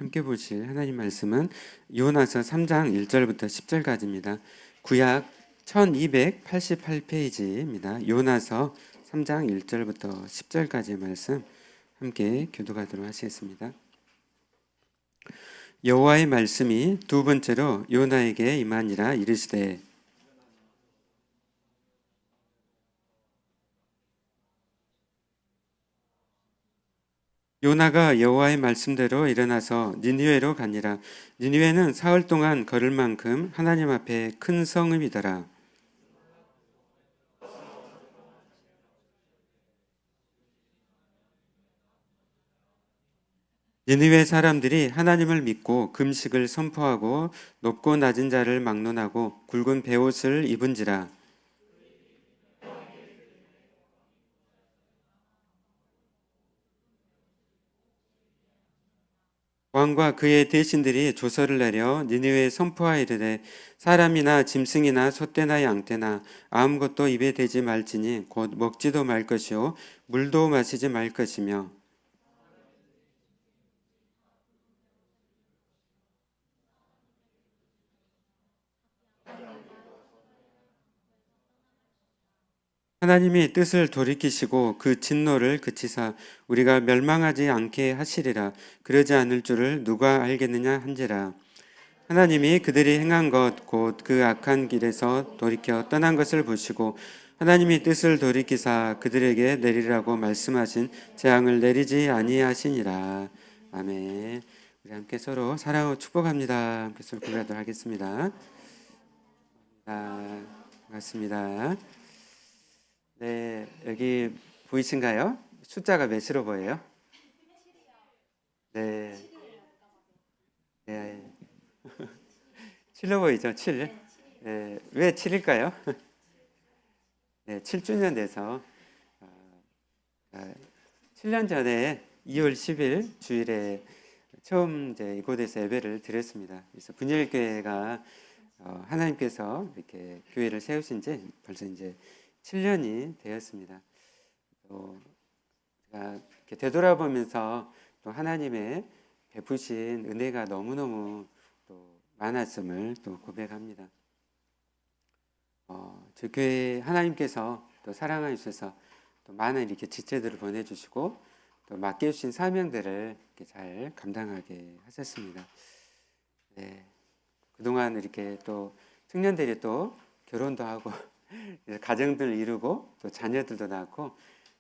함께 보실 하나님 말씀은 요나서 3장 1절부터 10절까지입니다. 구약 1288페이지입니다. 요나서 3장 1절부터 10절까지의 말씀 함께 교독하도록 하시겠습니다. 여호와의 말씀이 두 번째로 요나에게 임하니라. 이르시되 요나가 여호와의 말씀대로 일어나서 니느웨로 가니라. 니느웨는 사흘 동안 걸을 만큼 하나님 앞에 큰 성읍이더라. 니느웨 사람들이 하나님을 믿고 금식을 선포하고 높고 낮은 자를 막론하고 굵은 베옷을 입은지라. 왕과 그의 대신들이 조서를 내려 니느웨에 선포하이르되 사람이나 짐승이나 소떼나 양떼나 아무것도 입에 대지 말지니 곧 먹지도 말 것이요 물도 마시지 말 것이며 하나님이 뜻을 돌이키시고 그 진노를 그치사 우리가 멸망하지 않게 하시리라. 그러지 않을 줄을 누가 알겠느냐 한지라. 하나님이 그들이 행한 것 곧 그 악한 길에서 돌이켜 떠난 것을 보시고 하나님이 뜻을 돌이키사 그들에게 내리라고 말씀하신 재앙을 내리지 아니하시니라. 아멘. 우리 함께 서로 사랑하고 축복합니다. 함께 서로 고백하도록 하겠습니다. 반갑습니다. 네, 여기 보이신가요? 숫자가 몇으로 보여요? 네. 네. 7로 보이죠? 7. 네. 왜 7일까요? 네, 7주년 돼서 7년 전에 2월 10일 주일에 처음 이제 이곳에서 예배를 드렸습니다. 그래서 분열교회가 하나님께서 이렇게 교회를 세우신 지 벌써 이제 7년이 되었습니다. 또 제가 이렇게 되돌아보면서 또 하나님의 베푸신 은혜가 너무너무 또 많았음을 또 고백합니다. 저 교회 하나님께서 또 사랑하셔서 또 많은 이렇게 지체들을 보내주시고 또 맡겨주신 사명들을 이렇게 잘 감당하게 하셨습니다. 네, 그동안 이렇게 또 청년들이 또 결혼도 하고 가정들을 이루고 또 자녀들도 낳고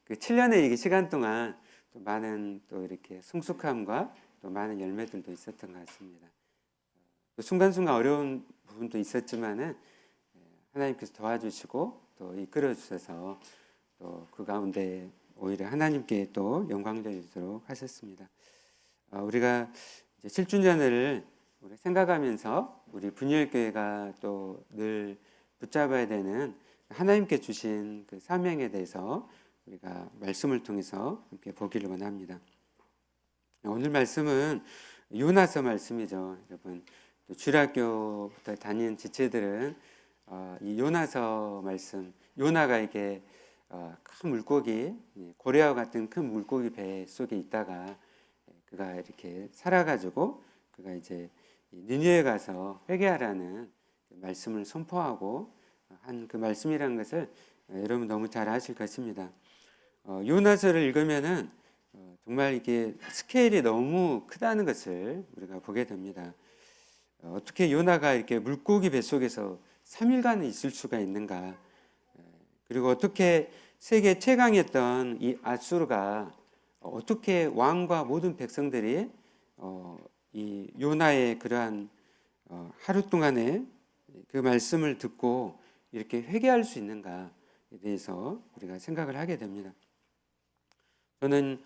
그 7년의 이 시간 동안 또 많은 또 이렇게 성숙함과 또 많은 열매들도 있었던 것 같습니다. 또 순간순간 어려운 부분도 있었지만은 하나님께서 도와주시고 또 이끌어 주셔서 또 그 가운데 오히려 하나님께 또 영광 돌리도록 하셨습니다. 우리가 이제 7주년을 우리 생각하면서 우리 분열교회가 또 늘 붙잡아야 되는 하나님께 주신 그 사명에 대해서 우리가 말씀을 통해서 함께 보기를 원합니다. 오늘 말씀은 요나서 말씀이죠. 여러분 또 주일학교부터 다니는 지체들은 이 요나서 말씀, 요나가 이게 큰 물고기, 고래와 같은 큰 물고기 배 속에 있다가 그가 이렇게 살아가지고 그가 이제 니느웨에 가서 회개하라는 말씀을 선포하고 한 그 말씀이라는 것을 여러분 너무 잘 아실 것입니다. 요나서를 읽으면은 정말 이게 스케일이 너무 크다는 것을 우리가 보게 됩니다. 어떻게 요나가 이렇게 물고기 뱃속에서 3일간은 있을 수가 있는가? 그리고 어떻게 세계 최강이었던 이 아수르가 어떻게 왕과 모든 백성들이 이 요나의 그러한 하루 동안의 그 말씀을 듣고 이렇게 회개할 수 있는가에 대해서 우리가 생각을 하게 됩니다. 저는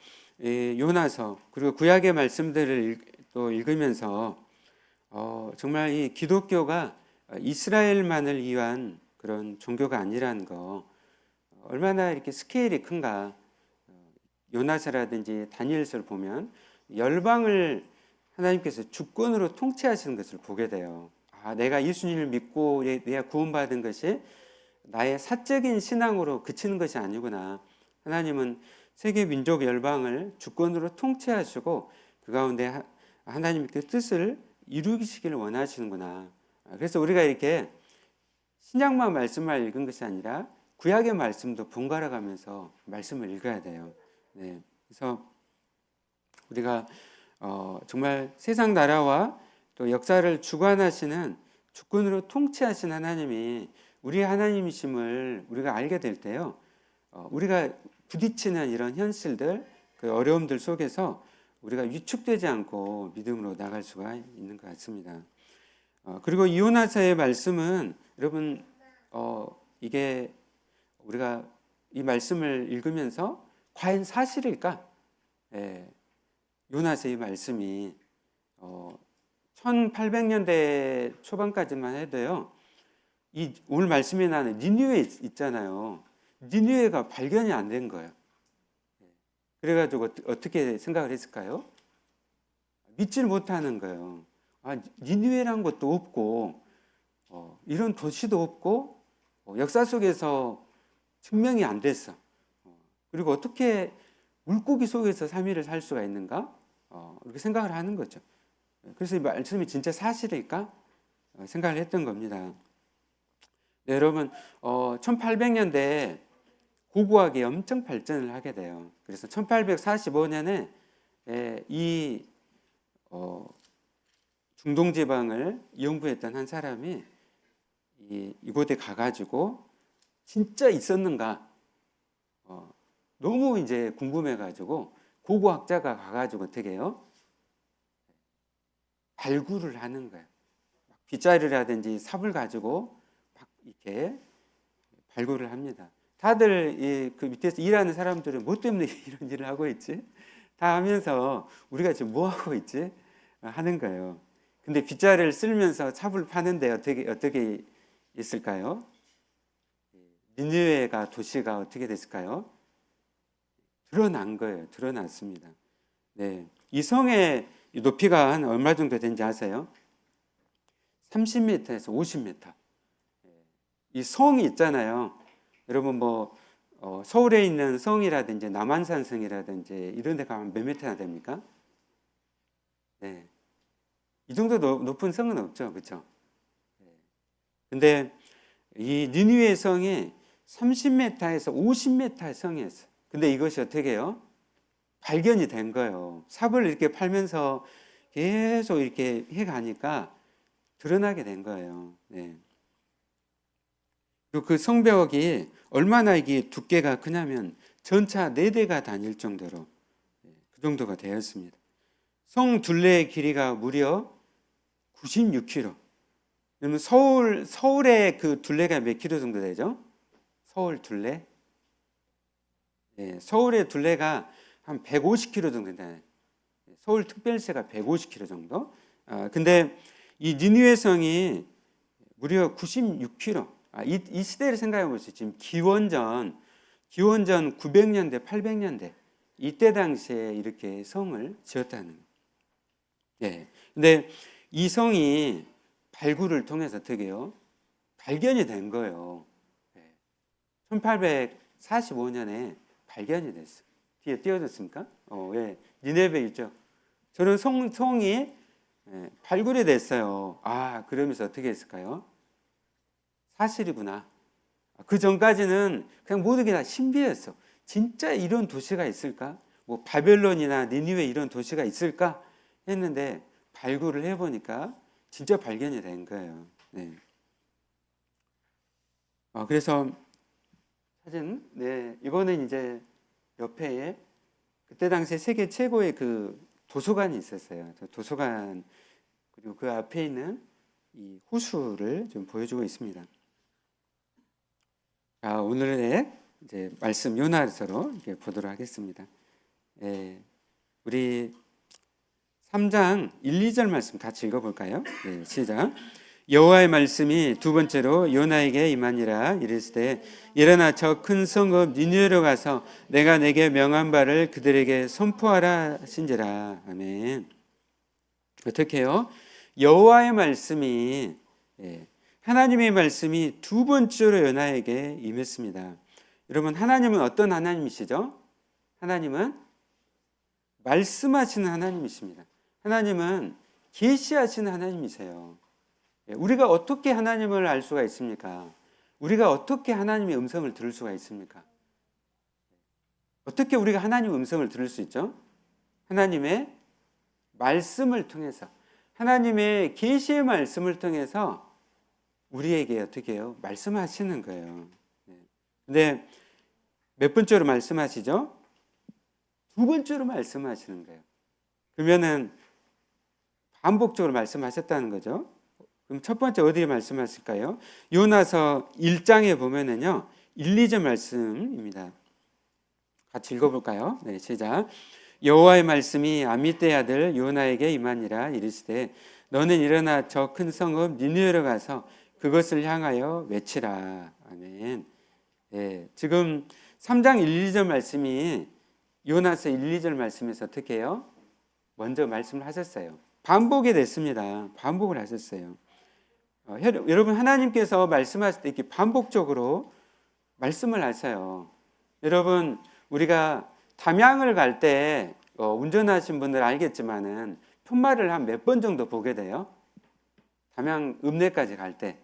요나서 그리고 구약의 말씀들을 또 읽으면서 정말 이 기독교가 이스라엘만을 위한 그런 종교가 아니라는 거 얼마나 이렇게 스케일이 큰가. 요나서라든지 다니엘서를 보면 열방을 하나님께서 주권으로 통치하시는 것을 보게 돼요. 내가 예수님을 믿고 내가 구원받은 것이 나의 사적인 신앙으로 그치는 것이 아니구나. 하나님은 세계 민족 열방을 주권으로 통치하시고 그 가운데 하나님의 그 뜻을 이루시기를 원하시는구나. 그래서 우리가 이렇게 신약만 말씀을 읽은 것이 아니라 구약의 말씀도 번갈아 가면서 말씀을 읽어야 돼요. 네. 그래서 우리가 정말 세상 나라와 또 역사를 주관하시는 주권으로 통치하신 하나님이 우리 하나님이심을 우리가 알게 될 때요, 우리가 부딪히는 이런 현실들, 그 어려움들 속에서 우리가 위축되지 않고 믿음으로 나갈 수가 있는 것 같습니다. 그리고 요나서의 말씀은 여러분 이게 우리가 이 말씀을 읽으면서 과연 사실일까? 요나서의 말씀이 1800년대 초반까지만 해도요, 이 오늘 말씀에 나는 니느웨 있잖아요. 니느웨가 발견이 안 된 거예요. 그래가지고 어떻게 생각을 했을까요? 믿지를 못하는 거예요. 니느웨란 것도 없고 이런 도시도 없고 역사 속에서 증명이 안 됐어. 그리고 어떻게 물고기 속에서 3일을 살 수가 있는가? 이렇게 생각을 하는 거죠. 그래서 이 말씀이 진짜 사실일까? 생각을 했던 겁니다. 네, 여러분 1800년대에 고고학이 엄청 발전을 하게 돼요. 그래서 1845년에 이 중동 지방을 연구했던 한 사람이 이곳에 가가지고 진짜 있었는가 너무 이제 궁금해가지고 고고학자가 가가지고 어떻게 해요? 발굴을 하는 거예요. 빗자루라든지 삽을 가지고 막 이렇게 발굴을 합니다. 다들 그 밑에서 일하는 사람들은 뭐 때문에 이런 일을 하고 있지? 다 하면서 우리가 지금 뭐 하고 있지? 하는 거예요. 근데 빗자루를 쓸면서 삽을 파는데 어떻게 있을까요? 니느웨가 도시가 어떻게 됐을까요? 드러난 거예요. 드러났습니다. 네, 이 성의 높이가 한 얼마 정도 되는지 아세요? 30m에서 50m. 이 성이 있잖아요. 여러분 뭐 서울에 있는 성이라든지 남한산 성이라든지 이런 데 가면 몇 미터나 됩니까? 네, 이 정도 높은 성은 없죠, 그렇죠? 근데 이 니느웨 성이 30m에서 50m의 성이었어요. 근데 이것이 어떻게 해요? 발견이 된 거예요. 삽을 이렇게 팔면서 계속 이렇게 해가니까 드러나게 된 거예요. 네. 그리고 그 성벽이 얼마나 이게 두께가 크냐면 전차 4대가 다닐 정도로 그 정도가 되었습니다. 성 둘레의 길이가 무려 96km. 그러면 서울의 그 둘레가 몇 킬로 정도 되죠? 서울 둘레? 네, 서울의 둘레가 한 150km 정도 되나요? 서울 특별시가 150km 정도. 근데 이 니느웨 성이 무려 96km. 이 시대를 생각해 보세요. 지금 기원전 900년대, 800년대 이때 당시에 이렇게 성을 지었다는 거예요. 네. 근데 이 성이 발굴을 통해서 어떻게 해요? 발견이 된 거예요. 1845년에 발견이 됐어요. 뒤에 띄워졌습니까? 예. 니네베 있죠. 저는 성이 발굴이 됐어요. 그러면서 어떻게 했을까요? 사실이구나. 그 전까지는 그냥 모든 게 다 신비했어. 진짜 이런 도시가 있을까? 뭐 바벨론이나 니느웨 이런 도시가 있을까? 했는데 발굴을 해보니까 진짜 발견이 된 거예요. 네. 그래서 사진, 네, 이거는 이제 옆에 그때 당시에 세계 최고의 그 도서관이 있었어요. 도서관, 그리고 그 앞에 있는 이 호수를 좀 보여주고 있습니다. 오늘의 이제 말씀 요나서로 이렇게 보도록 하겠습니다. 우리 3장 1, 2절 말씀 같이 읽어볼까요? 네, 시작. 여호와의 말씀이 두 번째로 요나에게 임하니라. 이르시되 일어나 저 큰 성읍 니느웨로 가서 내가 내게 명한 바를 그들에게 선포하라 하신지라. 아멘. 어떻게 해요? 여호와의 말씀이 하나님의 말씀이 두 번째로 요나에게 임했습니다. 여러분, 하나님은 어떤 하나님이시죠? 하나님은 말씀하시는 하나님이십니다. 하나님은 계시하시는 하나님이세요. 우리가 어떻게 하나님을 알 수가 있습니까? 우리가 어떻게 하나님의 음성을 들을 수가 있습니까? 어떻게 우리가 하나님의 음성을 들을 수 있죠? 하나님의 말씀을 통해서, 하나님의 계시의 말씀을 통해서 우리에게 어떻게 해요? 말씀하시는 거예요. 근데 몇 번째로 말씀하시죠? 두 번째로 말씀하시는 거예요. 그러면은 반복적으로 말씀하셨다는 거죠. 그럼 첫 번째 어디에 말씀하실까요? 요나서 1장에 보면은요, 1, 2절 말씀입니다. 같이 읽어볼까요? 네, 시작. 여호와의 말씀이 아미떼 아들 요나에게 임하니라. 이르시되 너는 일어나 저 큰 성읍 니느웨로 가서 그것을 향하여 외치라. 아멘. 네, 지금 3장 1, 2절 말씀이 요나서 1, 2절 말씀에서 어떻게 해요? 먼저 말씀을 하셨어요. 반복이 됐습니다. 반복을 하셨어요. 여러분, 하나님께서 말씀하실 때 이렇게 반복적으로 말씀을 하세요. 여러분, 우리가 담양을 갈 때 운전하신 분들 알겠지만은 편말을 한 몇 번 정도 보게 돼요? 담양 읍내까지 갈 때.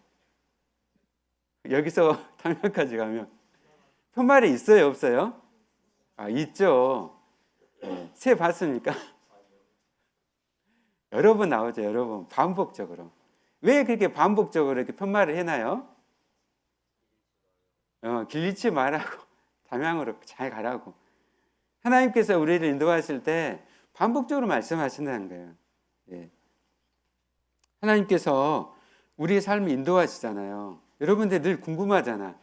여기서 담양까지 가면 편말이 있어요, 없어요? 아, 있죠. 네, 새 봤습니까? 여러 번 나오죠, 여러 번. 반복적으로. 왜 그렇게 반복적으로 이렇게 편말을 해놔요? 길 잃지 말라고, 담양으로 잘 가라고. 하나님께서 우리를 인도하실 때 반복적으로 말씀하신다는 거예요. 예. 하나님께서 우리의 삶을 인도하시잖아요. 여러분들 늘 궁금하잖아.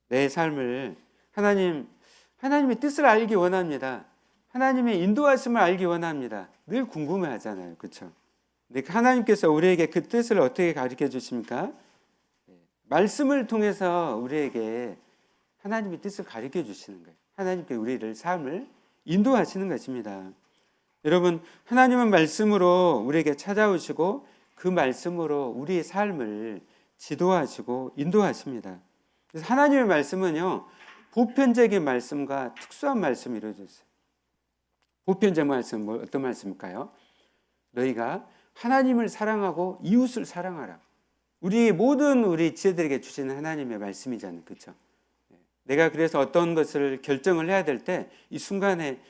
내 삶을 하나님의 뜻을 알기 원합니다. 하나님의 인도하심을 알기 원합니다. 늘 궁금해하잖아요, 그렇죠? 근데 하나님께서 우리에게 그 뜻을 어떻게 가르쳐 주십니까? 말씀을 통해서 우리에게 하나님의 뜻을 가르쳐 주시는 거예요. 하나님께 우리를 삶을 인도하시는 것입니다. 여러분, 하나님은 말씀으로 우리에게 찾아오시고 그 말씀으로 우리의 삶을 지도하시고 인도하십니다. 그래서 하나님의 말씀은요, 보편적인 말씀과 특수한 말씀이 이루어져 있어요. 보편적 말씀은 어떤 말씀일까요? 너희가 하나님을 사랑하고 이웃을 사랑하라. 우리 지혜들에게 주시는 하나님의 말씀이잖아요, 그렇죠? 내가 그래서 어떤 것을 결정을 해야 될 때 이 순간에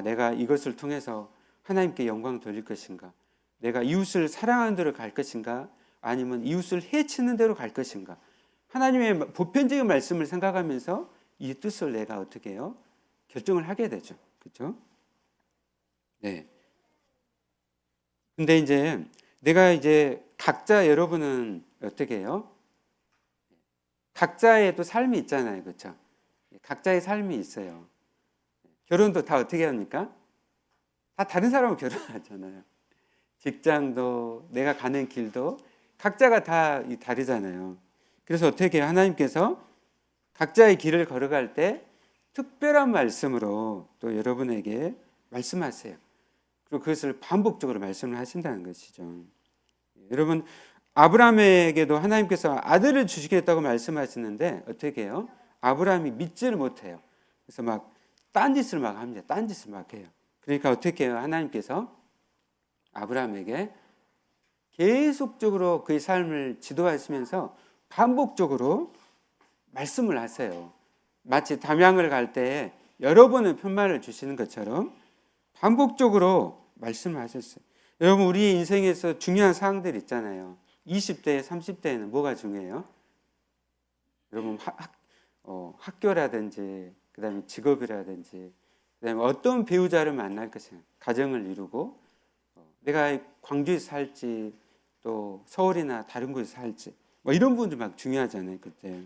내가 이것을 통해서 하나님께 영광 돌릴 것인가? 내가 이웃을 사랑하는 대로 갈 것인가? 아니면 이웃을 해치는 대로 갈 것인가? 하나님의 보편적인 말씀을 생각하면서 이 뜻을 내가 어떻게 해요? 결정을 하게 되죠. 그렇죠? 네. 근데 이제 내가 각자 여러분은 어떻게 해요? 각자의 또 삶이 있잖아요. 그렇죠? 각자의 삶이 있어요. 결혼도 다 어떻게 합니까? 다 다른 사람하고 결혼하잖아요. 직장도 내가 가는 길도 각자가 다 다르잖아요. 그래서 어떻게 해요? 하나님께서 각자의 길을 걸어갈 때 특별한 말씀으로 또 여러분에게 말씀하세요. 그리고 그것을 반복적으로 말씀을 하신다는 것이죠. 여러분, 아브라함에게도 하나님께서 아들을 주시겠다고 말씀하시는데 어떻게 해요? 아브라함이 믿지를 못해요. 그래서 막 딴짓을 막 합니다. 딴짓을 막 해요. 그러니까 어떻게 해요? 하나님께서 아브라함에게 계속적으로 그의 삶을 지도하시면서 반복적으로 말씀을 하세요. 마치 담양을 갈 때 여러 번의 편말을 주시는 것처럼 반복적으로 말씀을 하셨어요. 여러분, 우리 인생에서 중요한 사항들 있잖아요. 20대, 30대에는 뭐가 중요해요? 여러분, 학교라든지, 그 다음에 직업이라든지, 그 다음에 어떤 배우자를 만날 것인가, 가정을 이루고, 내가 광주에서 살지, 또 서울이나 다른 곳에서 살지, 뭐 이런 부분들 막 중요하잖아요, 그때.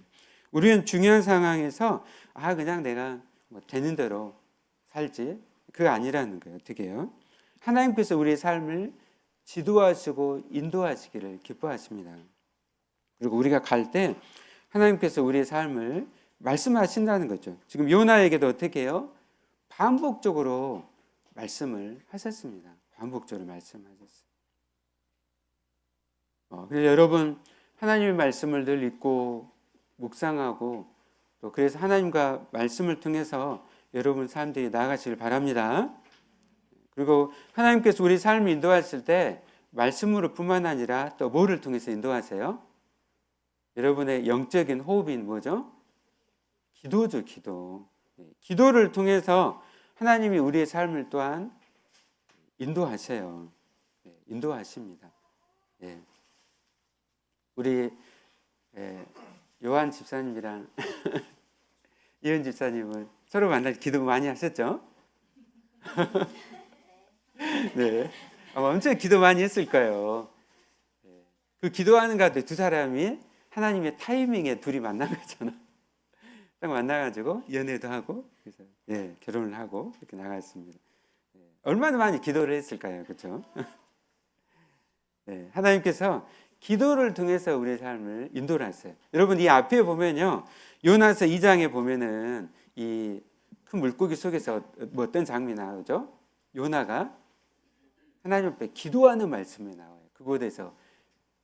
우리는 중요한 상황에서, 그냥 내가 뭐 되는 대로 살지, 그거 아니라는 거예요. 어떻게 해요? 하나님께서 우리의 삶을 지도하시고 인도하시기를 기뻐하십니다. 그리고 우리가 갈 때 하나님께서 우리의 삶을 말씀하신다는 거죠. 지금 요나에게도 어떻게 해요? 반복적으로 말씀을 하셨습니다. 반복적으로 말씀하셨어요. 그래서 여러분, 하나님의 말씀을 늘 읽고 묵상하고 또 그래서 하나님과 말씀을 통해서 여러분 삶들이 나아가시길 바랍니다. 그리고 하나님께서 우리 삶을 인도하실 때 말씀으로 뿐만 아니라 또 뭐를 통해서 인도하세요? 여러분의 영적인 호흡인 뭐죠? 기도죠, 기도. 기도를 통해서 하나님이 우리의 삶을 또한 인도하세요. 인도하십니다. 우리 요한 집사님이랑 이은 집사님은 서로 만날 때 기도 많이 하셨죠? 네, 아마 엄청 기도 많이 했을 거예요. 그 기도하는 가운데 두 사람이 하나님의 타이밍에 둘이 만난 거잖아. 딱 만나가지고 연애도 하고 그래서 결혼을 하고 이렇게 나갔습니다. 얼마나 많이 기도를 했을까요, 그렇죠? 하나님께서 기도를 통해서 우리의 삶을 인도를 하세요. 여러분 이 앞에 보면요, 요나서 2장에 보면은 이 큰 물고기 속에서 뭐 어떤 장면이 나오죠? 요나가 하나님 앞에 기도하는 말씀이 나와요. 그곳에서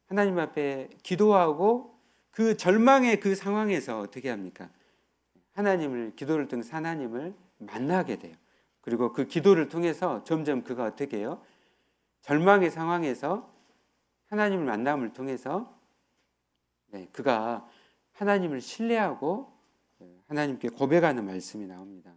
하나님 앞에 기도하고 그 절망의 그 상황에서 어떻게 합니까? 기도를 통해서 하나님을 만나게 돼요. 그리고 그 기도를 통해서 점점 그가 어떻게 해요? 절망의 상황에서 하나님을 만남을 통해서 그가 하나님을 신뢰하고 하나님께 고백하는 말씀이 나옵니다.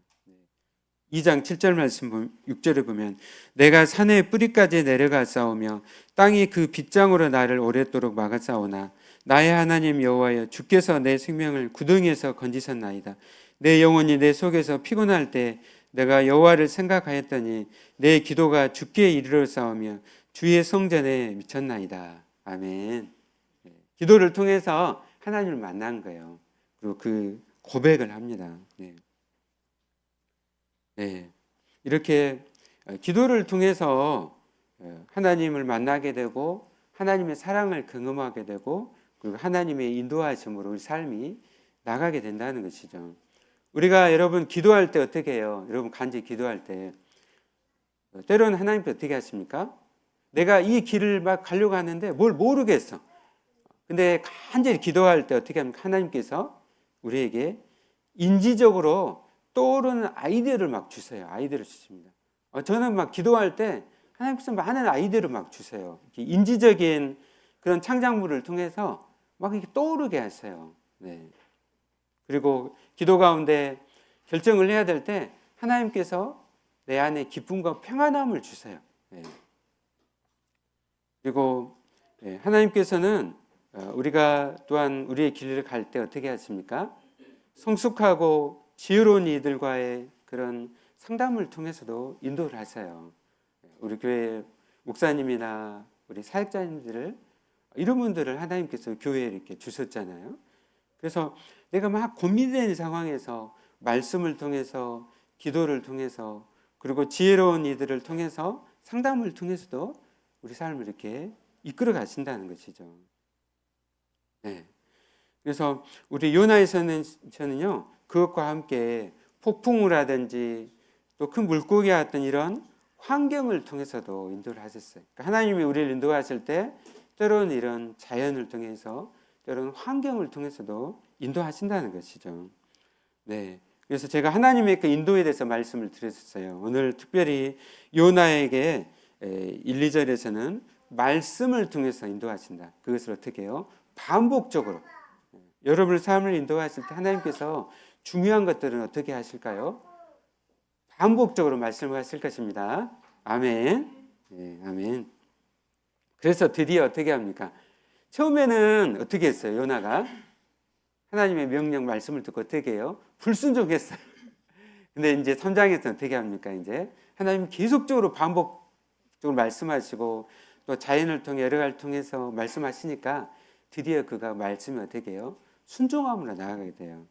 2장 7절 말씀 6절에 보면 내가 산의 뿌리까지 내려가 싸우며 땅이 그 빗장으로 나를 오랫도록 막아 싸우나 나의 하나님 여호와여 주께서 내 생명을 구덩이에서 건지셨나이다. 내 영혼이 내 속에서 피곤할 때 내가 여호와를 생각하였더니 내 기도가 주께 이르러 싸우며 주의 성전에 미쳤나이다. 아멘. 기도를 통해서 하나님을 만난 거예요. 그리고 그 고백을 합니다. 이렇게 기도를 통해서 하나님을 만나게 되고 하나님의 사랑을 경험하게 되고 그리고 하나님의 인도하심으로 우리 삶이 나가게 된다는 것이죠. 우리가 여러분 기도할 때 어떻게 해요? 여러분 간절히 기도할 때 때로는 하나님께 어떻게 하십니까? 내가 이 길을 막 가려고 하는데 뭘 모르겠어. 근데 간절히 기도할 때 어떻게 합니까? 하나님께서 우리에게 인지적으로 떠오르는 아이디어를 막 주세요. 아이디어를 주십니다. 저는 막 기도할 때 하나님께서 많은 아이디어를 막 주세요. 인지적인 그런 창작물을 통해서 막 이렇게 떠오르게 하세요. 그리고 기도 가운데 결정을 해야 될 때 하나님께서 내 안에 기쁨과 평안함을 주세요. 그리고 하나님께서는 우리가 또한 우리의 길을 갈 때 어떻게 하십니까? 성숙하고 지혜로운 이들과의 그런 상담을 통해서도 인도를 하세요. 우리 교회 목사님이나 우리 사역자님들을 이런 분들을 하나님께서 교회에 이렇게 주셨잖아요. 그래서 내가 막 고민되는 상황에서 말씀을 통해서 기도를 통해서 그리고 지혜로운 이들을 통해서 상담을 통해서도 우리 삶을 이렇게 이끌어 가신다는 것이죠. 그래서 우리 요나에서는요 그것과 함께 폭풍을 하든지 또 큰 물고기와 같은 이런 환경을 통해서도 인도를 하셨어요. 그러니까 하나님이 우리를 인도하실 때 때로는 이런 자연을 통해서 때로는 환경을 통해서도 인도하신다는 것이죠. 그래서 제가 하나님의 그 인도에 대해서 말씀을 드렸어요. 오늘 특별히 요나에게 1, 2절에서는 말씀을 통해서 인도하신다. 그것을 어떻게 해요? 반복적으로. 여러분의 삶을 인도하실 때 하나님께서 중요한 것들은 어떻게 하실까요? 반복적으로 말씀을 하실 것입니다. 아멘. 아멘. 그래서 드디어 어떻게 합니까? 처음에는 어떻게 했어요? 요나가 하나님의 명령 말씀을 듣고 어떻게 해요? 불순종했어요. 근데 이제 3장에서는 어떻게 합니까? 이제 하나님 계속적으로 반복적으로 말씀하시고 또 자연을 통해 여러 가지를 통해서 말씀하시니까 드디어 그가 말씀이 어떻게 해요? 순종함으로 나아가게 돼요.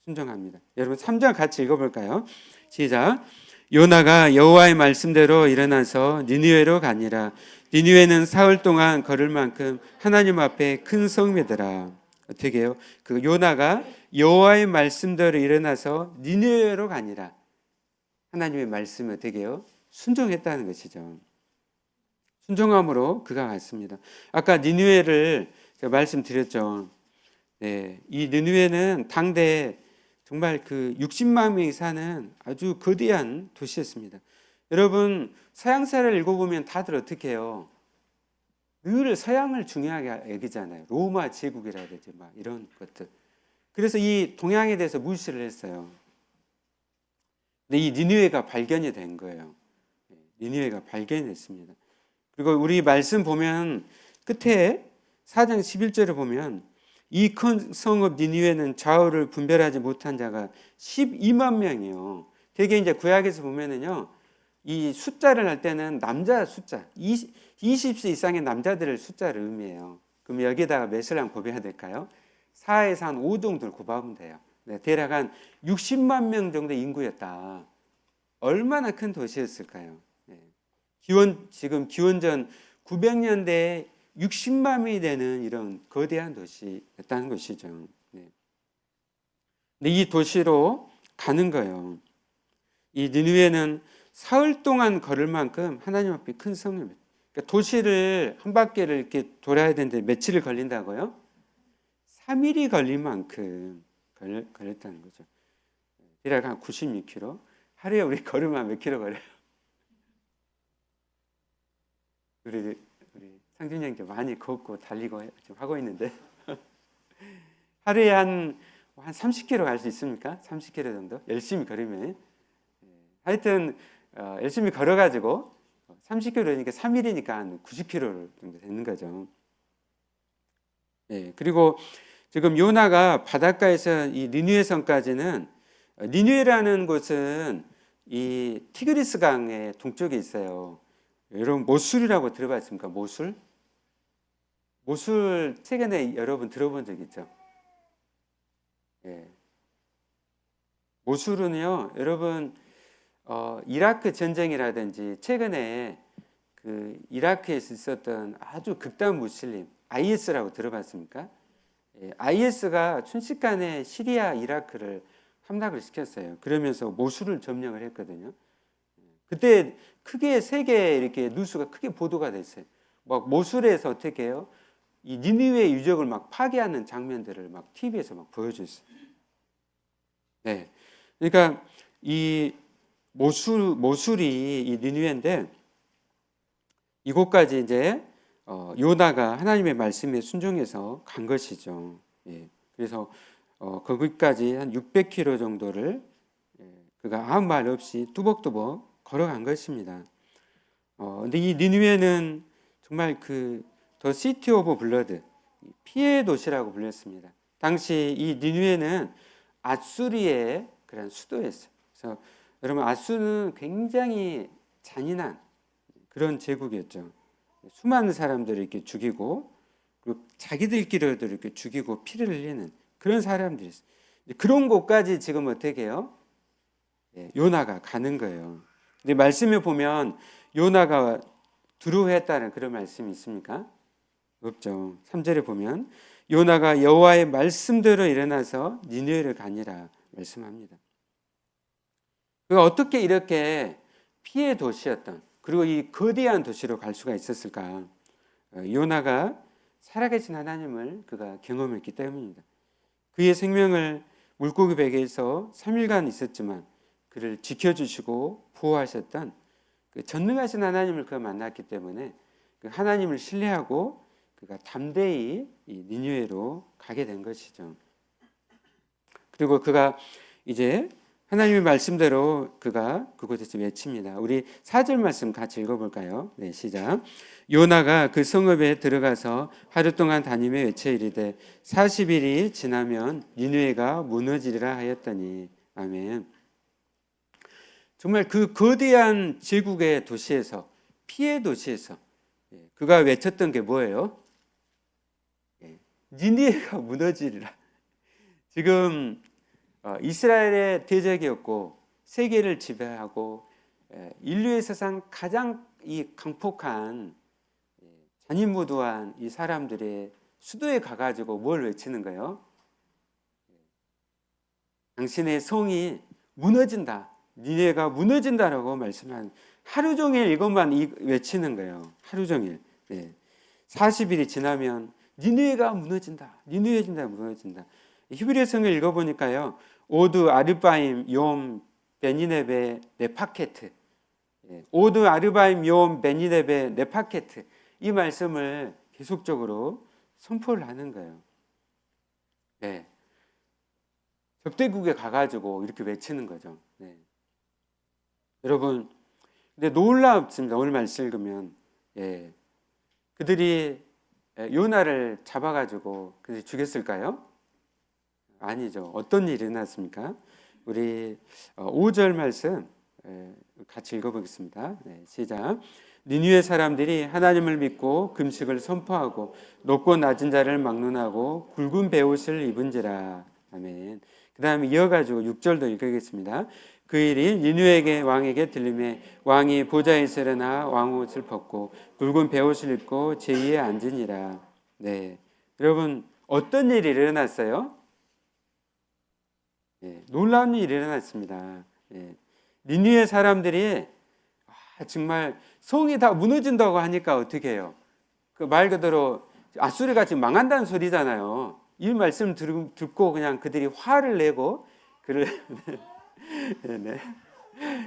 순종합니다. 여러분 3장 같이 읽어볼까요? 시작. 요나가 여호와의 말씀대로 일어나서 니느웨로 가니라. 니느웨는 사흘 동안 걸을 만큼 하나님 앞에 큰 성매더라. 어떻게 해요? 그 요나가 여호와의 말씀대로 일어나서 니느웨로 가니라. 하나님의 말씀이 어떻게 해요? 순종했다는 것이죠. 순종함으로 그가 갔습니다. 아까 니느웨를 제가 말씀드렸죠. 이 니느웨는 당대 정말 그 60만 명이 사는 아주 거대한 도시였습니다. 여러분 서양사를 읽어보면 다들 어떻게 해요? 늘 서양을 중요하게 여기잖아요. 로마 제국이라든지 막 이런 것들. 그래서 이 동양에 대해서 무시를 했어요. 근데 이 니느웨가 발견이 된 거예요. 니느웨가 발견했습니다. 그리고 우리 말씀 보면 끝에 4장 11절을 보면 이 큰 성읍 니느웨는 좌우를 분별하지 못한 자가 12만 명이에요. 되게 이제 구약에서 보면은요, 이 숫자를 할 때는 남자 숫자, 20세 이상의 남자들을 숫자를 의미해요. 그럼 여기다가 몇을 한 곱해야 될까요? 4에서 한 5 정도를 곱하면 돼요. 네, 대략 한 60만 명 정도 인구였다. 얼마나 큰 도시였을까요? 네. 지금 기원전 900년대에 60만 명이 되는 이런 거대한 도시였다는 것이죠. 네. 근데 이 도시로 가는 거예요. 이 니느웨는 사흘 동안 걸을 만큼 하나님 앞에 큰 성읍입니다. 그러니까 도시를 한 바퀴를 이렇게 돌아야 되는데 며칠을 걸린다고요? 3일이 걸릴 만큼 걸렸다는 거죠. 대략 한 96km. 하루에 우리 걸으면 몇 킬로 걸려요? 우리 상준이 형도 많이 걷고 달리고 좀 하고 있는데 하루에 한 30km 갈 수 있습니까? 30km 정도? 열심히 걸으면. 하여튼 열심히 걸어가지고 30km니까 3일이니까 한 90km 정도 되는 거죠. 네, 그리고 지금 요나가 바닷가에서 이 니느웨 성까지는, 니느웨라는 곳은 이 티그리스 강의 동쪽에 있어요. 여러분 모술이라고 들어봤습니까? 모술? 모술 최근에 여러분 들어본 적 있죠? 예. 모술은요, 여러분 이라크 전쟁이라든지 최근에 그 이라크에서 있었던 아주 극단 무슬림 IS라고 들어봤습니까? 예, IS가 순식간에 시리아, 이라크를 함락을 시켰어요. 그러면서 모술을 점령을 했거든요. 그때 크게 세계에 이렇게 뉴스가 크게 보도가 됐어요. 막 모술에서 어떻게 해요? 이 니느웨 유적을 막 파괴하는 장면들을 막 TV에서 막 보여줬어요. 네, 그러니까 이 모술이 이 니느웨인데 이곳까지 이제 요나가 하나님의 말씀에 순종해서 간 것이죠. 예, 그래서 거기까지 한 600km 정도를 그가 아무 말 없이 뚜벅뚜벅 걸어간 것입니다. 근데 이 니느웨는 정말 더 시티 오브 블러드, 피의 도시라고 불렸습니다. 당시 이 니느웨는 아수리의 그런 수도였어요. 그래서 여러분 아수르는 굉장히 잔인한 그런 제국이었죠. 수많은 사람들을 이렇게 죽이고 그리고 자기들끼리도 이렇게 죽이고 피를 흘리는 그런 사람들이 있어요. 그런 곳까지 지금 어떻게 해요? 요나가 가는 거예요. 근데 말씀에 보면 요나가 두려워했다는 그런 말씀이 있습니까? 없죠. 3절에 보면 요나가 여호와의 말씀대로 일어나서 니느웨를 가니라 말씀합니다. 그가 어떻게 이렇게 피의 도시였던 그리고 이 거대한 도시로 갈 수가 있었을까? 요나가 살아계신 하나님을 그가 경험했기 때문입니다. 그의 생명을 물고기 배에서 3일간 있었지만 그를 지켜주시고 보호하셨던 그 전능하신 하나님을 그가 만났기 때문에 그 하나님을 신뢰하고 그가 담대히 이 니느웨로 가게 된 것이죠. 그리고 그가 이제 하나님의 말씀대로 그가 그곳에서 외칩니다. 우리 4절 말씀 같이 읽어볼까요? 네, 시작. 요나가 그 성읍에 들어가서 하루 동안 다니며 외쳐 이르되 40일이 지나면 니느웨가 무너지리라 하였더니. 아멘. 정말 그 거대한 제국의 도시에서, 피의 도시에서 그가 외쳤던 게 뭐예요? 니느웨가 무너지리라. 지금 이스라엘의 대적이었고 세계를 지배하고 인류의 사상 가장 이 강폭한 잔인무도한 이 사람들의 수도에 가가지고 뭘 외치는 거예요? 당신의 성이 무너진다. 니느웨가 무너진다라고 말씀한 하루 종일 이것만 외치는 거예요. 하루 종일. 40일이 지나면 니느웨가 무너진다. 니느웨가 무너진다. 히브리 성을 읽어보니까요, 오드 아르바임 욤 베니네베 네파케트, 오드 아르바임 욤 베니네베 네파케트, 이 말씀을 계속적으로 선포를 하는 거예요. 네. 접대국에 가가지고 이렇게 외치는 거죠. 네. 여러분, 근데 놀랍습니다. 오늘 말씀 읽으면, 그들이 요나를 잡아가지고 그들이 죽였을까요? 아니죠. 어떤 일이 일어났습니까? 우리 5절 말씀 같이 읽어보겠습니다. 시작. 니느웨 사람들이 하나님을 믿고 금식을 선포하고 높고 낮은 자를 막론하고 굵은 베옷을 입은지라. 아멘. 그 다음에 이어가지고 6절도 읽겠습니다. 그 일이 니느웨 왕에게 들림에 왕이 보좌에 서려나 왕옷을 벗고 굵은 베옷을 입고 제2에 앉으니라. 네, 여러분 어떤 일이 일어났어요? 놀라운 일이 일어났습니다. 니느웨 사람들이 정말 성이 다 무너진다고 하니까 어떻게 해요? 그 말 그대로 아수르가 지금 망한다는 소리잖아요. 이 말씀 듣고 그냥 그들이 화를 내고 그를 네.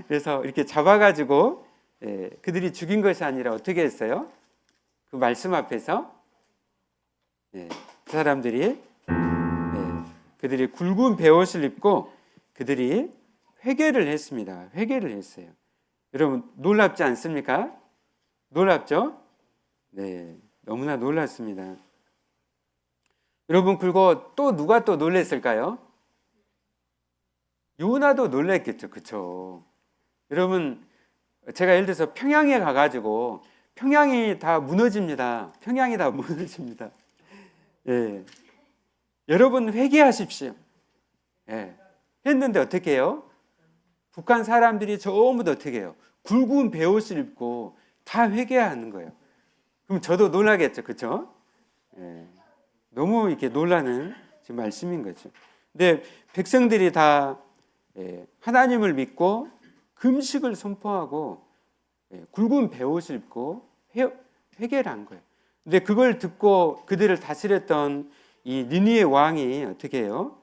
그래서 이렇게 잡아가지고 그들이 죽인 것이 아니라 어떻게 했어요? 그 말씀 앞에서 그 사람들이 그들이 굵은 베옷을 입고 그들이 회개를 했습니다. 회개를 했어요. 여러분 놀랍지 않습니까? 놀랍죠? 네, 너무나 놀랐습니다. 여러분 그리고 또 누가 또 놀랬을까요? 요나도 놀랬겠죠, 그렇죠? 여러분 제가 예를 들어서 평양에 가가지고 평양이 다 무너집니다. 평양이 다 무너집니다. 여러분 회개하십시오. 했는데 어떻게 해요? 북한 사람들이 전부 다 어떻게 해요? 굵은 베옷을 입고 다 회개하는 거예요. 그럼 저도 놀라겠죠, 그렇죠? 너무 이렇게 놀라는 지금 말씀인 거죠. 근데 백성들이 다 하나님을 믿고 금식을 선포하고 굵은 베옷을 입고 회개를 한 거예요. 근데 그걸 듣고 그들을 다스렸던 이 니느웨 왕이 어떻게 해요?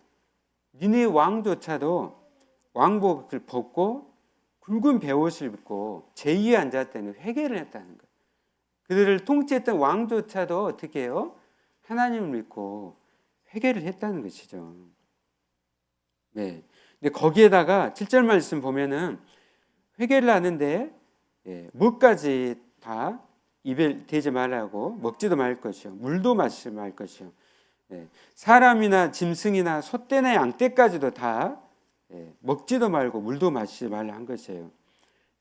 니느웨 왕조차도 왕복을 벗고 굵은 베옷을 입고 제2에 앉았다는 회개를 했다는 거예요. 그들을 통치했던 왕조차도 어떻게 해요? 하나님을 믿고 회개를 했다는 것이죠. 네. 근데 거기에다가 7절 말씀 보면은 회개를 하는데 뭐까지 다 입에 대지 말라고 먹지도 말 것이요 물도 마시지 말 것이요 사람이나 짐승이나 소떼나 양떼까지도 다 먹지도 말고 물도 마시지 말라 한 것이에요.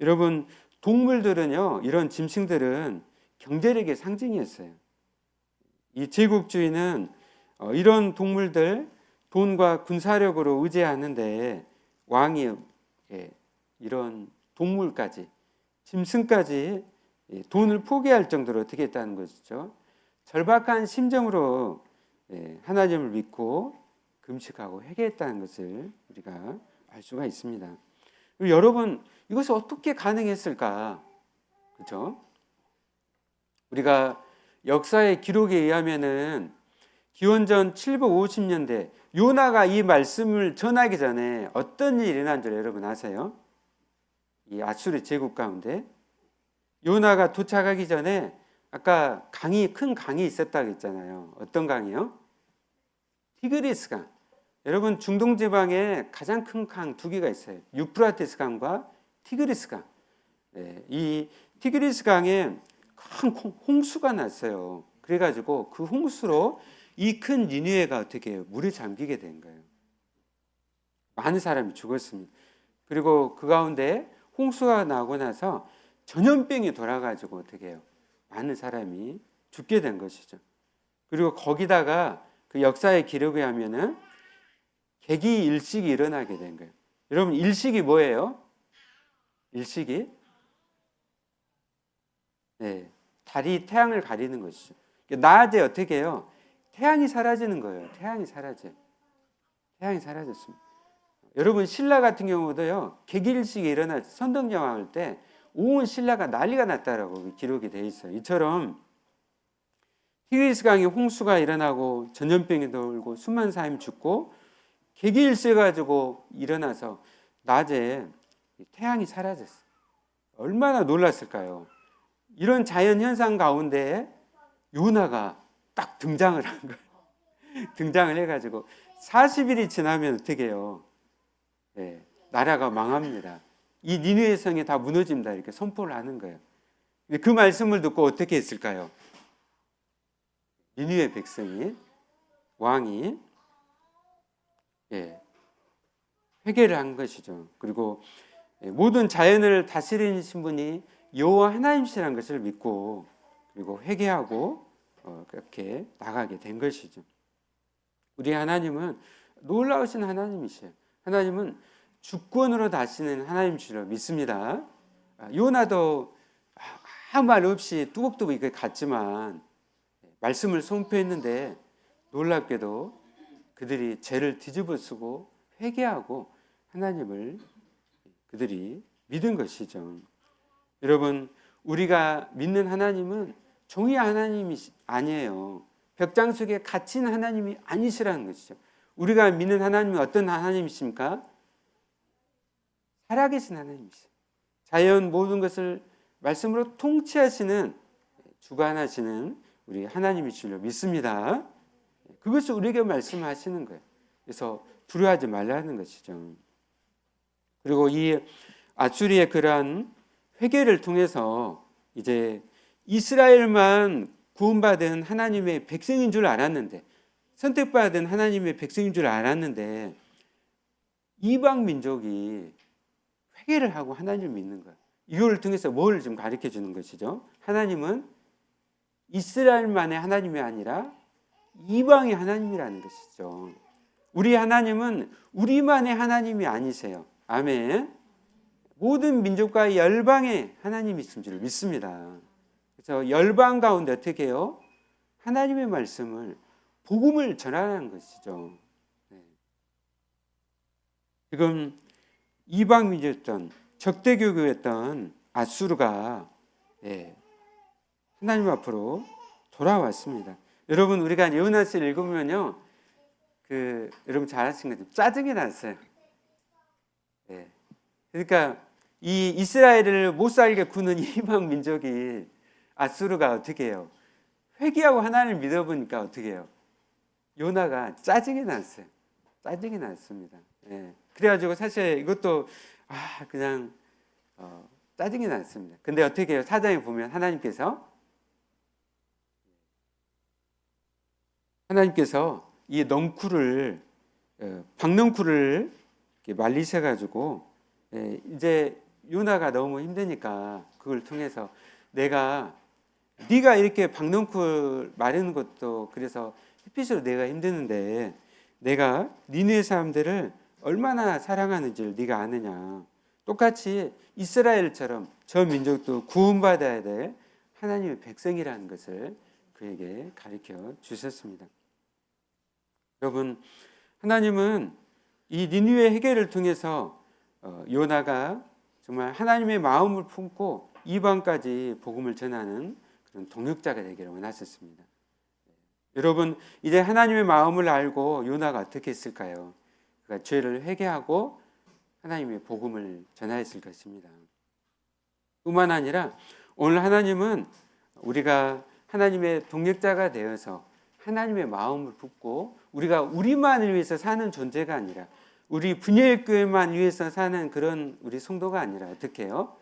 여러분 동물들은요, 이런 짐승들은 경제력의 상징이었어요. 이 제국주의는 이런 동물들 돈과 군사력으로 의지하는데 왕이 이런 동물까지 짐승까지 돈을 포기할 정도로 어떻게 했다는 것이죠. 절박한 심정으로 하나님을 믿고 금식하고 회개했다는 것을 우리가 알 수가 있습니다. 여러분 이것이 어떻게 가능했을까? 그렇죠? 우리가 역사의 기록에 의하면은 기원전 750년대 요나가 이 말씀을 전하기 전에 어떤 일이 일어난 줄 여러분 아세요? 이 아수르 제국 가운데 요나가 도착하기 전에 아까 큰 강이 있었다고 했잖아요. 어떤 강이요? 티그리스 강. 여러분 중동 지방에 가장 큰 강 두 개가 있어요. 유프라테스 강과 티그리스 강. 이 티그리스 강에 큰 홍수가 났어요. 그래가지고 그 홍수로 이 큰 니느웨가 어떻게 해요? 물에 잠기게 된 거예요. 많은 사람이 죽었습니다. 그리고 그 가운데 홍수가 나고 나서 전염병이 돌아가지고 어떻게 해요? 많은 사람이 죽게 된 것이죠. 그리고 거기다가 그 역사의 기록에 하면은 개기 일식이 일어나게 된 거예요. 여러분 일식이 뭐예요? 일식이 달이 태양을 가리는 것이죠. 낮에 어떻게 해요? 태양이 사라지는 거예요. 태양이 사라져요. 태양이 사라졌습니다. 여러분 신라 같은 경우도요. 개기일식이 일어날 선덕여왕 때 온 신라가 난리가 났다라고 기록이 돼 있어요. 이처럼 티그리스 강에 홍수가 일어나고 전염병이 돌고 수많은 사람이 죽고 개기일세 가지고 일어나서 낮에 태양이 사라졌어요. 얼마나 놀랐을까요? 이런 자연 현상 가운데 요나가 딱 등장을 한 거예요. 등장을 해가지고 40일이 지나면 어떻게 해요? 네, 나라가 망합니다. 이 니느웨 성이 다 무너집니다. 이렇게 선포를 하는 거예요. 근데 그 말씀을 듣고 어떻게 했을까요? 니느웨 백성이, 왕이 회개를 한 것이죠. 그리고 모든 자연을 다스리신 분이 여호와 하나님이시라는 것을 믿고 그리고 회개하고 그렇게 나가게 된 것이죠. 우리 하나님은 놀라우신 하나님이세요. 하나님은 주권으로 다스리는 하나님이시라 믿습니다. 요나도 아무 말 없이 뚜벅뚜벅 이렇게 갔지만 말씀을 선포했는데 놀랍게도 그들이 죄를 뒤집어쓰고 회개하고 하나님을 그들이 믿은 것이죠. 여러분, 우리가 믿는 하나님은 종이 하나님이 아니에요. 벽장 속에 갇힌 하나님이 아니시라는 것이죠. 우리가 믿는 하나님은 어떤 하나님이십니까? 살아계신 하나님이시죠. 자연 모든 것을 말씀으로 통치하시는, 주관하시는 우리 하나님이시로 믿습니다. 그것을 우리에게 말씀하시는 거예요. 그래서 두려워하지 말라는 것이죠. 그리고 이 아수리의 그러한 회개를 통해서 이제 이스라엘만 구원받은 하나님의 백성인 줄 알았는데, 선택받은 하나님의 백성인 줄 알았는데 이방 민족이 회개를 하고 하나님을 믿는 거예요. 이걸 통해서 뭘 좀 가르쳐 주는 것이죠? 하나님은 이스라엘만의 하나님이 아니라 이방의 하나님이라는 것이죠. 우리 하나님은 우리만의 하나님이 아니세요. 아멘. 모든 민족과 열방의 하나님이신 줄 믿습니다. 그래서 열방 가운데 어떻게 해요? 하나님의 말씀을, 복음을 전하는 것이죠. 지금 이방 민족이었던, 적대교교였던 아수르가 하나님 앞으로 돌아왔습니다. 여러분, 우리가 요나서를 읽으면요, 여러분 잘 아시는 것처럼 짜증이 났어요. 그러니까 이 이스라엘을 못 살게 구는 이방 민족이, 아수르가 어떻게 해요? 회개하고 하나님을 믿어보니까 어떻게 해요? 요나가 짜증이 났어요. 짜증이 났습니다. 그래가지고 사실 이것도 그냥 짜증이 났습니다. 근데 어떻게 해요? 사장에 보면 하나님께서 이 넝쿨을, 박넝쿨을 말리셔가지고 이제 요나가 너무 힘드니까 그걸 통해서 네가 이렇게 박넝쿨 마르는 것도 그래서 햇빛으로 내가 힘드는데 내가 니느웨 사람들을 얼마나 사랑하는지를 네가 아느냐. 똑같이 이스라엘처럼 저 민족도 구원받아야 될 하나님의 백성이라는 것을 그에게 가르쳐 주셨습니다. 여러분, 하나님은 이 니느웨 해결을 통해서 요나가 정말 하나님의 마음을 품고 이방까지 복음을 전하는 그런 동역자가 되기를 원하셨습니다. 여러분, 이제 하나님의 마음을 알고 요나가 어떻게 했을까요? 그가 죄를 회개하고 하나님의 복음을 전하였을 것입니다. 뿐만 아니라 오늘 하나님은 우리가 하나님의 동역자가 되어서 하나님의 마음을 품고 우리가 우리만을 위해서 사는 존재가 아니라 우리 분열교회만 위해서 사는 그런 우리 성도가 아니라 어떻게 해요?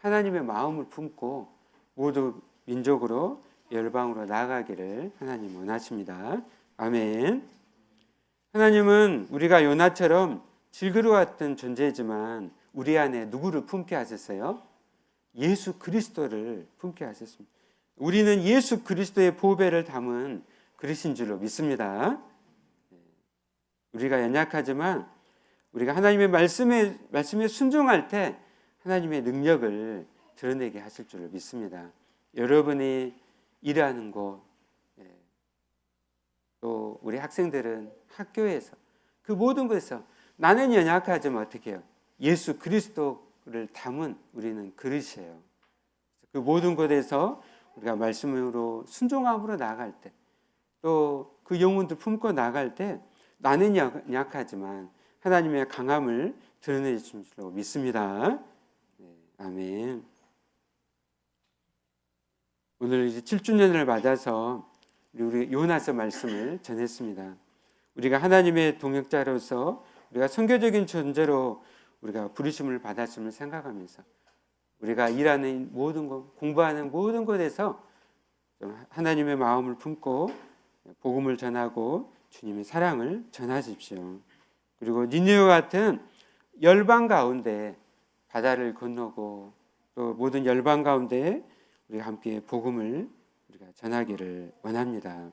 하나님의 마음을 품고 모두 민족으로 열방으로 나아가기를 하나님 원하십니다. 아멘. 하나님은 우리가 요나처럼 질그러웠던 존재지만 우리 안에 누구를 품게 하셨어요? 예수 그리스도를 품게 하셨습니다. 우리는 예수 그리스도의 보배를 담은 그릇인 줄로 믿습니다. 우리가 연약하지만 우리가 하나님의 말씀에 순종할 때 하나님의 능력을 드러내게 하실 줄로 믿습니다. 여러분이 일하는 곳, 또 우리 학생들은 학교에서 그 모든 곳에서 나는 연약하지만 어떻게 해요? 예수 그리스도를 담은 우리는 그릇이에요. 그 모든 곳에서 우리가 말씀으로 순종함으로 나아갈 때, 또 그 영혼들 품고 나아갈 때 나는 약하지만 하나님의 강함을 드러내 주실 줄로 믿습니다. 네, 아멘. 오늘 이제 7주년을 맞아서 우리 요나서 말씀을 전했습니다. 우리가 하나님의 동역자로서 우리가 선교적인 존재로 우리가 부르심을 받았음을 생각하면서 우리가 일하는 모든 것, 공부하는 모든 곳에서 하나님의 마음을 품고 복음을 전하고 주님의 사랑을 전하십시오. 그리고 니느웨와 같은 열방 가운데 바다를 건너고 또 모든 열방 가운데 우리가 함께 복음을 우리가 전하기를 원합니다.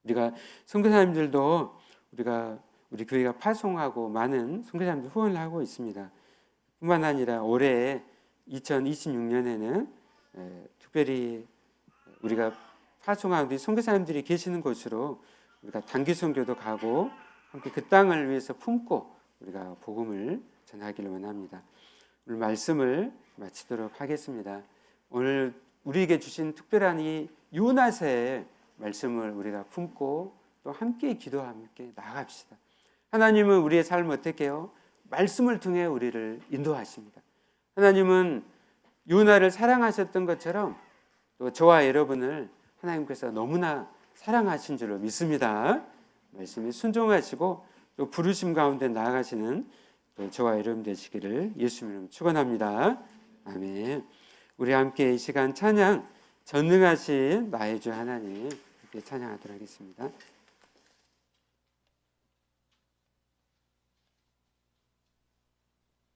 우리가 선교사님들도 우리 교회가 파송하고 많은 선교사님들 후원을 하고 있습니다. 뿐만 아니라 올해 2026년에는 특별히 우리가 파송한 우리 선교사님들이 계시는 곳으로 우리가 단기 선교도 가고 함께 그 땅을 위해서 품고 우리가 복음을 전하기를 원합니다. 오늘 말씀을 마치도록 하겠습니다. 오늘 우리에게 주신 특별한 이 요나서의 말씀을 우리가 품고 또 함께 기도와 함께 나아갑시다. 하나님은 우리의 삶을 어떻게 해요? 말씀을 통해 우리를 인도하십니다. 하나님은 요나를 사랑하셨던 것처럼 또 저와 여러분을 하나님께서 너무나 사랑하신 줄로 믿습니다. 말씀에 순종하시고 또 부르심 가운데 나아가시는 또 저와 여러분 되시기를 예수님 이름으로 축원합니다. 아멘. 우리 함께 이 시간 찬양 전능하신 나의 주 하나님 함께 찬양하도록 하겠습니다.